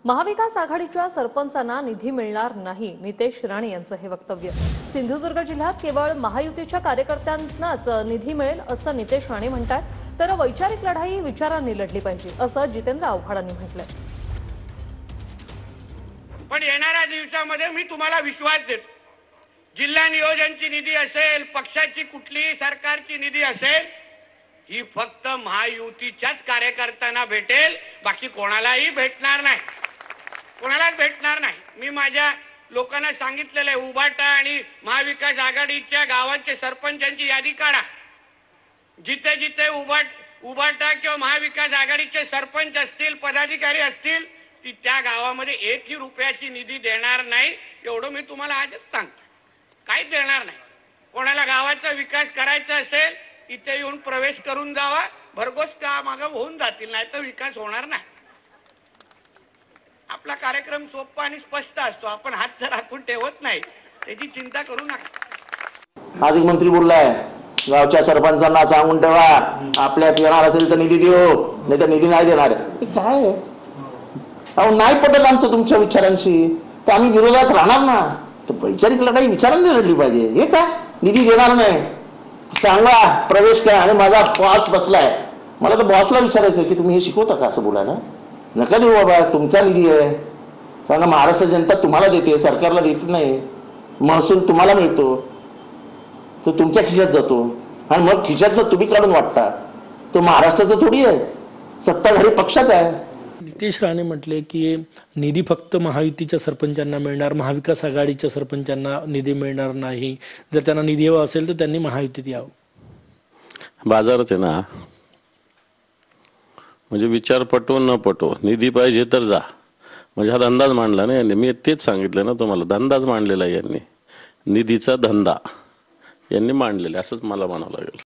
महाविकास आघाडीच्या सरपंचांना निधी मिळणार नाही, नितेश राणे यांचं हे वक्तव्य। सिंधुदुर्ग जिल्ह्यात केवळ महायुतीच्या कार्यकर्त्यांनाच निधी मिळेल असं नितेश राणे म्हणतात, तर वैचारिक लढाई विचारांनी लढली पाहिजे असं जितेंद्र आव्हाडांनी म्हटलंय। पण येणाऱ्या दिवसामध्ये मी तुम्हाला विश्वास देतो, जिल्हा नियोजनची निधी असेल, पक्षाची कुठलीही सरकारची निधी असेल, ही फक्त महायुतीच्याच कार्यकर्त्यांना भेटेल, बाकी कोणालाही भेटणार नाही, कोणालाच भेटणार नाही। मी माझ्या लोकांना सांगितलेलं आहे, उभाटा आणि महाविकास आघाडीच्या गावांचे सरपंचांची यादी काढा। जिथे जिथे उभाटा किंवा महाविकास आघाडीचे सरपंच असतील, पदाधिकारी असतील, ती त्या गावामध्ये एकही रुपयाची निधी देणार नाही, एवढं मी तुम्हाला आजच सांगतो। काहीच देणार नाही। कोणाला गावाचा विकास करायचा असेल, इथे येऊन प्रवेश करून जावा, भरघोस काम होऊन जातील, नाही तर विकास होणार नाही। आपला कार्यक्रम सोपा आणि स्पष्ट असतो, आपण हात जर राखून ठेवत नाही, त्याची चिंता करू नका। आज एक मंत्री बोललाय, गावच्या सरपंचांना सांगून ठेवा, आपल्यात येणार असेल तर निधी देऊ, नाही तर निधी नाही देणार। काय अहो, नाही पटत आमचं तुमच्या विचारांशी तर आम्ही विरोधात राहणार ना। तर वैचारिक लढाई विचारांनी लढली पाहिजे। हे काय निधी देणार नाही, सांगा, प्रवेश करा। आणि माझा बॉस बसलाय, मला तर बॉसला विचारायचं की तुम्ही हे शिकवता का असं बोलायला? नका देऊ बाबा, तुमचा निधी आहे, कारण महाराष्ट्र जनता तुम्हाला देते, सरकारला देत नाही। महसूल तुम्हाला मिळतो, तो तुमच्या खिशात जातो, आणि मग खिशातलं तुम्ही काढून वाटता। तो महाराष्ट्राचं थोडी आहे, सत्ताधारी पक्षाचा आहे। नितेश राणे म्हटले की निधी फक्त महायुतीच्या सरपंचांना मिळणार, महाविकास आघाडीच्या सरपंचांना निधी मिळणार नाही। जर त्यांना निधी हवा असेल तर त्यांनी महायुतीत यावं। बाजारच आहे ना, म्हणजे विचार पटो न पटो, निधी पाहिजे तर जा। म्हणजे हा धंदाच मांडला ना यांनी, मी तेच सांगितलं ना तुम्हाला, धंदाच मांडलेला यांनी, निधीचा धंदा यांनी मांडलेला, असंच मला म्हणावं लागेल।